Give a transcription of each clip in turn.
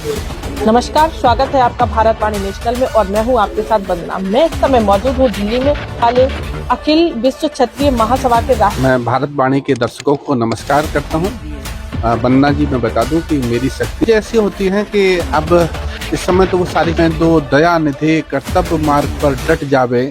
नमस्कार, स्वागत है आपका भारतवाणी नेशनल में और मैं हूं आपके साथ वंदना। मैं इस समय मौजूद हूं दिल्ली में वाले अखिल विश्व क्षत्रिय महासभा के मैं भारतवाणी के दर्शकों को नमस्कार करता हूं। वंदना जी, मैं बता दूं कि मेरी शक्ति ऐसी होती है कि अब इस समय तो वो सारी मैं दो दया निधि कर्तव्य मार्ग पर डट जावे।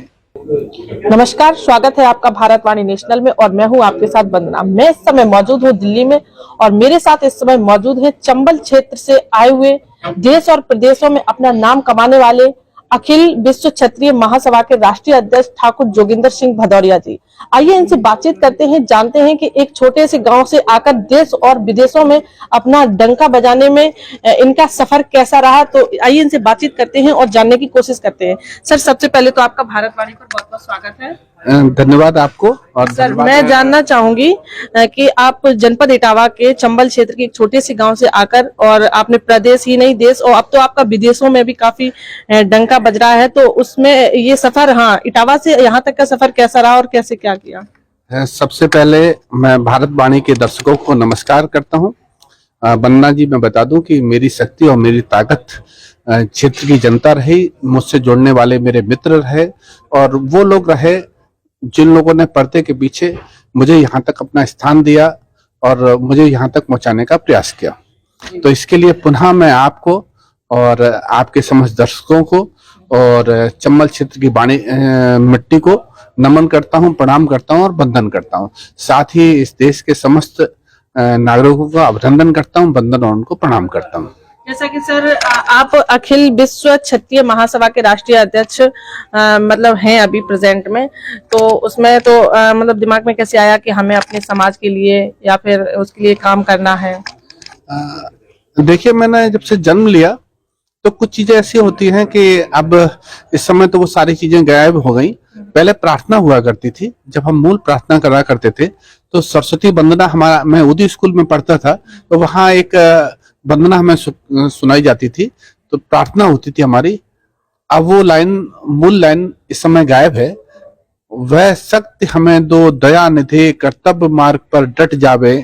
नमस्कार, स्वागत है आपका भारतवाणी नेशनल में और मैं हूं आपके साथ वंदना। मैं इस समय मौजूद हूं दिल्ली में और मेरे साथ इस समय मौजूद है चंबल क्षेत्र से आए हुए देश और प्रदेशों में अपना नाम कमाने वाले अखिल विश्व क्षत्रिय महासभा के राष्ट्रीय अध्यक्ष ठाकुर जोगिंदर सिंह भदौरिया जी। आइए इनसे बातचीत करते हैं, जानते हैं कि एक छोटे से गांव से आकर देश और विदेशों में अपना डंका बजाने में इनका सफर कैसा रहा। तो आइए इनसे बातचीत करते हैं और जानने की कोशिश करते हैं। सर, सबसे पहले तो आपका भारतवाणी पर बहुत बहुत स्वागत है। धन्यवाद आपको। और सर, मैं जानना चाहूंगी कि आप जनपद इटावा के चंबल क्षेत्र के एक छोटे से गांव से आकर और आपने प्रदेश ही नहीं देश और अब तो आपका विदेशों में भी काफी डंका बज रहा है, तो उसमें ये सफर, हाँ, इटावा से यहाँ तक का सफर कैसा रहा और कैसे क्या किया? सबसे पहले मैं भारतवाणी के दर्शकों को नमस्कार करता हूं। वंदना जी, मैं बता दूं कि मेरी शक्ति और मेरी ताकत क्षेत्र की जनता रही, मुझसे जुड़ने वाले मेरे मित्र रहे और वो लोग रहे जिन लोगों ने पर्दे के पीछे मुझे यहाँ तक अपना स्थान दिया और मुझे यहाँ तक पहुंचाने का प्रयास किया। तो इसके लिए पुनः मैं आपको और आपके समस्त दर्शकों को और चंबल क्षेत्र की वाणी मिट्टी को नमन करता हूं, प्रणाम करता हूं और वंदन करता हूं। साथ ही इस देश के समस्त नागरिकों का अभिनंदन करता हूं, वंदन और उनको प्रणाम करता हूं। जैसा कि सर, आप अखिल विश्व क्षत्रिय महासभा के राष्ट्रीय अध्यक्ष मतलब हैं अभी प्रेजेंट में, तो उसमें तो मतलब दिमाग में कैसे आया कि हमें अपने समाज के लिए या फिर उसके लिए काम करना है? देखिए, मैंने जब से जन्म लिया तो कुछ चीजें ऐसी होती हैं कि अब इस समय तो वो सारी चीजें गायब हो गई। पहले प्रार्थना हुआ करती थी, जब हम मूल प्रार्थना करा करते थे तो सरस्वती वंदना, हमारा, मैं उदी स्कूल में पढ़ता था तो वहाँ एक वंदना हमें सुनाई जाती थी, तो प्रार्थना होती थी हमारी। अब वो लाइन, मूल लाइन इस समय गायब है। वह शक्ति हमें दो दया निधि कर्तव्य मार्ग पर डट जावे,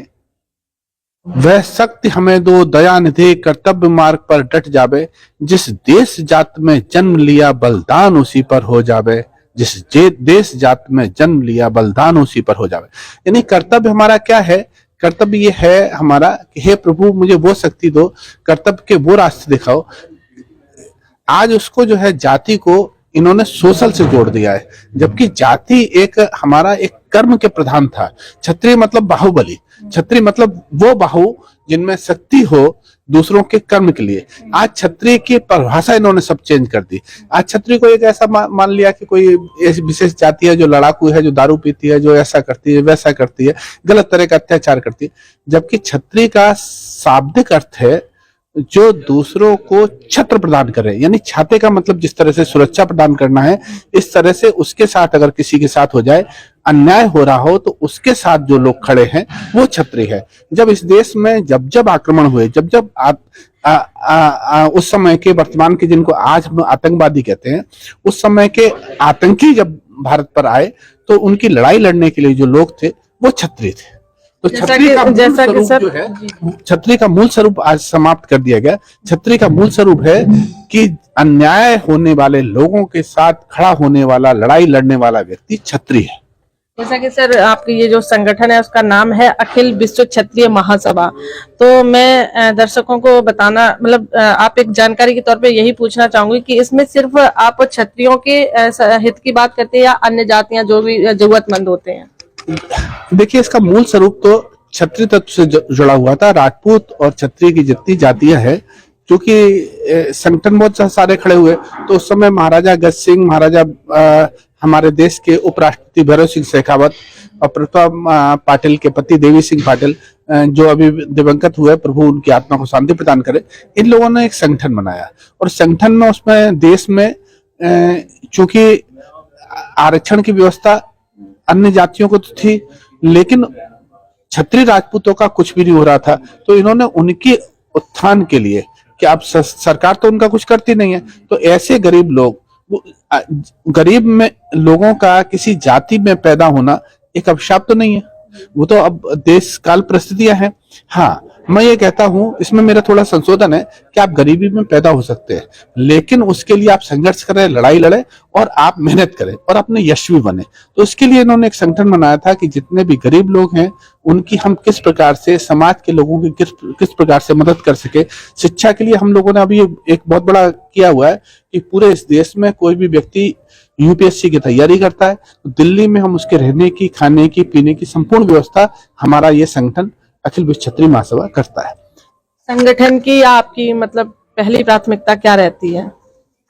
वह शक्ति हमें दो दया निधि कर्तव्य मार्ग पर डट जावे, जिस देश जात में जन्म लिया बलिदान उसी पर हो जावे, जिस देश जात में जन्म लिया बलिदान उसी पर हो जावे। यानी कर्तव्य हमारा क्या है? कर्तव्य ये है हमारा कि हे प्रभु, मुझे वो शक्ति दो, कर्तव्य के वो रास्ते दिखाओ। आज उसको जो है जाति को इन्होंने सोशल से जोड़ दिया है, जबकि जाति एक हमारा एक कर्म के प्रधान था। क्षत्रिय मतलब बाहुबली, क्षत्रिय मतलब वो बाहु जिनमें शक्ति हो दूसरों के कर्म के लिए। आज क्षत्रिय की परिभाषा इन्होंने सब चेंज कर दी। आज क्षत्रिय को एक ऐसा मान लिया कि कोई ऐसी विशेष जाति है जो लड़ाकू है, जो दारू पीती है, जो ऐसा करती है, वैसा करती है, गलत तरह का अत्याचार करती है। जबकि क्षत्रिय का शाब्दिक अर्थ है जो दूसरों को छत्र प्रदान करे, यानी छाते का मतलब जिस तरह से सुरक्षा प्रदान करना है, इस तरह से उसके साथ अगर किसी के साथ हो जाए, अन्याय हो रहा हो, तो उसके साथ जो लोग खड़े हैं वो क्षत्रिय है। जब इस देश में जब जब आक्रमण हुए, जब जब उस समय के, वर्तमान के, जिनको आज हम आतंकवादी कहते हैं, उस समय के आतंकी जब भारत पर आए तो उनकी लड़ाई लड़ने के लिए जो लोग थे वो क्षत्रिय थे। तो क्षत्रिय का मूल स्वरूप जो है, क्षत्रिय का मूल स्वरूप आज समाप्त कर दिया गया। क्षत्रिय का मूल स्वरूप है कि अन्याय होने वाले लोगों के साथ खड़ा होने वाला, लड़ाई लड़ने वाला व्यक्ति क्षत्रिय है। जैसा कि सर, आपके ये जो संगठन है उसका नाम है अखिल विश्व क्षत्रिय महासभा, तो मैं दर्शकों को बताना, मतलब आप एक जानकारी के तौर पे यही पूछना चाहूंगी कि इसमें सिर्फ आप क्षत्रियों के हित की बात करते हैं या अन्य जातियां जो भी जरूरतमंद होते हैं? देखिए, इसका मूल स्वरूप तो क्षत्रिय तत्व से जुड़ा हुआ था। राजपूत और क्षत्रिय की जितनी जातियां हैं, क्योंकि संगठन बहुत सारे खड़े हुए, तो उस समय महाराजा गज सिंह, महाराजा हमारे देश के उपराष्ट्रपति भैरव सिंह शेखावत और प्रतिभा पाटिल के पति देवी सिंह पाटिल, जो अभी दिवंगत हुए, प्रभु उनकी आत्मा को शांति प्रदान करे, इन लोगों ने एक संगठन बनाया। और संगठन में, उसमें देश में चूंकि आरक्षण की व्यवस्था अन्य जातियों को तो थी, लेकिन क्षत्रिय राजपूतों का कुछ भी नहीं हो रहा था, तो इन्होंने उनके उत्थान के लिए, कि अब सरकार तो उनका कुछ करती नहीं है, तो ऐसे गरीब लोग, गरीब में लोगों का किसी जाति में पैदा होना एक अभिशाप तो नहीं है, वो तो अब देश काल परिस्थितियां हैं। हाँ, मैं ये कहता हूं, इसमें मेरा थोड़ा संशोधन है कि आप गरीबी में पैदा हो सकते हैं, लेकिन उसके लिए आप संघर्ष करें, लड़ाई लड़े और आप मेहनत करें और अपने यशस्वी बने। तो इसके लिए इन्होंने एक संगठन बनाया था कि जितने भी गरीब लोग हैं उनकी हम किस प्रकार से, समाज के लोगों की किस प्रकार से मदद कर सके। शिक्षा के लिए हम लोगों ने अभी एक बहुत बड़ा किया हुआ है कि पूरे इस देश में कोई भी व्यक्ति यूपीएससी की तैयारी करता है तो दिल्ली में हम उसके रहने की, खाने की, पीने की संपूर्ण व्यवस्था हमारा ये संगठन अखिल विश्व क्षत्रिय महासभा करता है। संगठन की आपकी मतलब पहली प्राथमिकता क्या रहती है?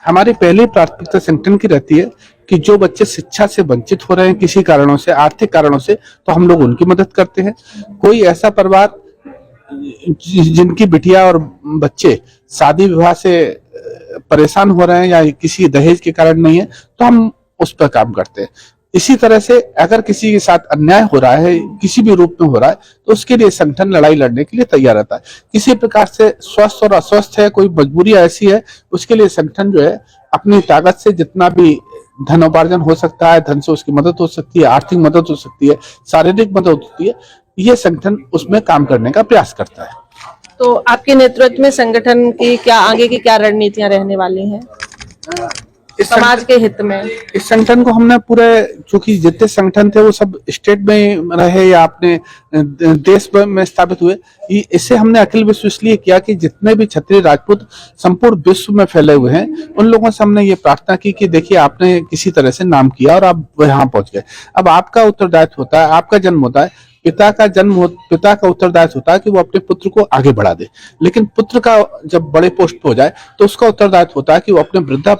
हमारी पहली प्राथमिकता संगठन की रहती है कि जो बच्चे शिक्षा से वंचित हो रहे हैं किसी कारणों से, आर्थिक कारणों से, तो हम लोग उनकी मदद करते हैं। कोई ऐसा परिवार जिनकी बिटिया और बच्चे शादी विवाह से परेशान हो रहे हैं या किसी दहेज के कारण नहीं है, तो हम उस पर काम करते हैं। इसी तरह से अगर किसी के साथ अन्याय हो रहा है, किसी भी रूप में हो रहा है, तो उसके लिए संगठन लड़ाई लड़ने के लिए तैयार रहता है। किसी प्रकार से स्वस्थ और अस्वस्थ है, कोई मजबूरी ऐसी है, उसके लिए संगठन जो है अपनी ताकत से जितना भी धन उपार्जन हो सकता है, धन से उसकी मदद हो सकती है, आर्थिक मदद हो सकती है, शारीरिक मदद होती है, ये संगठन उसमें काम करने का प्रयास करता है। तो आपके नेतृत्व में संगठन की क्या आगे की क्या रणनीतियां रहने वाली हैं समाज के हित में? इस संगठन को हमने पूरे, चूंकि जितने संगठन थे वो सब स्टेट में रहे या अपने देश में स्थापित हुए, इसे हमने अखिल विश्व इसलिए किया कि जितने भी क्षत्रिय राजपूत संपूर्ण विश्व में फैले हुए हैं उन लोगों से हमने ये प्रार्थना की कि देखिए आपने किसी तरह से नाम किया और आप यहाँ पहुंच गए, अब आपका उत्तरदायित्व होता है, आपका जन्म होता है, पिता का उत्तरदायित्व होता है कि वो अपने पुत्र को आगे बढ़ा दे। लेकिन पुत्र का जब बड़े पोस्ट पे हो जाए तो उसका उत्तरदायित्व होता है कि वो अपने वृद्धा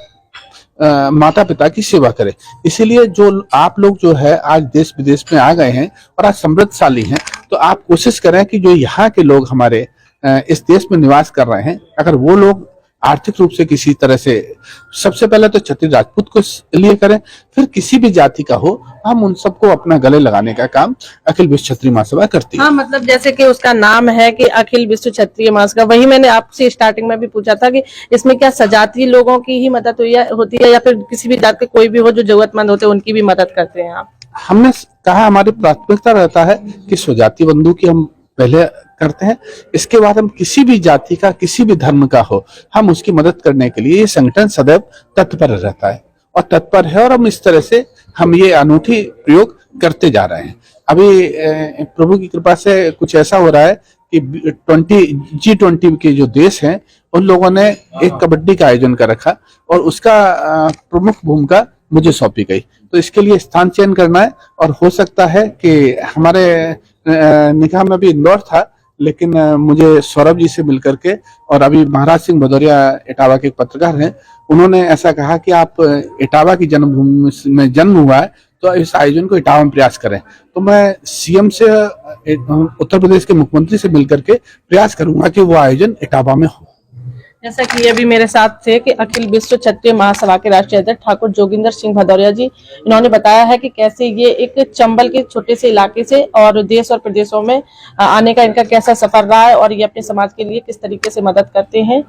माता पिता की सेवा करें। इसीलिए जो आप लोग जो है आज देश विदेश में आ गए हैं और आज समृद्धशाली हैं, तो आप कोशिश करें कि जो यहाँ के लोग हमारे इस देश में निवास कर रहे हैं, अगर वो लोग आर्थिक रूप से किसी तरह से, सबसे पहले तो क्षत्रिय राजपूत को लिए करें, फिर किसी भी जाति का हो, हम उन सबको अपना गले लगाने का काम अखिल विश्व क्षत्रिय महासभा करती है। हाँ, मतलब जैसे कि उसका नाम है कि अखिल विश्व क्षत्रिय महासभा, वही मैंने आपसे स्टार्टिंग में भी पूछा था कि इसमें क्या सजातीय लोगों की ही मदद होती है या फिर किसी भी जात के कोई भी हो जो जरूरतमंद होते हैं उनकी भी मदद करते हैं आप? हमने कहा हमारी प्राथमिकता रहता है कि स्वजाति बंधु की हम पहले करते हैं, इसके बाद हम किसी भी जाति का, किसी भी धर्म का हो, हम उसकी मदद करने के लिए ये संगठन सदैव तत्पर रहता है और तत्पर है, और हम इस तरह से हम ये अनूठी प्रयोग करते जा रहे हैं। अभी प्रभु की कृपा से कुछ ऐसा हो रहा है कि G20 के जो देश हैं उन लोगों ने एक कबड्डी का आयोजन कर रखा और उसका प्रमुख भूमिका मुझे सौंपी गई। तो इसके लिए स्थान चयन करना है और हो सकता है कि हमारे निगाह में भी इंदौर था, लेकिन मुझे सौरभ जी से मिलकर के, और अभी महाराज सिंह भदौरिया इटावा के एक पत्रकार हैं, उन्होंने ऐसा कहा कि आप इटावा की जन्मभूमि में जन्म हुआ है तो इस आयोजन को इटावा में प्रयास करें। तो मैं सीएम से, उत्तर प्रदेश के मुख्यमंत्री से मिलकर के प्रयास करूंगा कि वो आयोजन इटावा में हो। जैसा कि अभी मेरे साथ थे कि अखिल विश्व क्षत्रिय महासभा के राष्ट्रीय अध्यक्ष ठाकुर जोगिंदर सिंह भदौरिया जी, इन्होंने बताया है कि कैसे ये एक चंबल के छोटे से इलाके से और देश और प्रदेशों में आने का इनका कैसा सफर रहा है और ये अपने समाज के लिए किस तरीके से मदद करते हैं।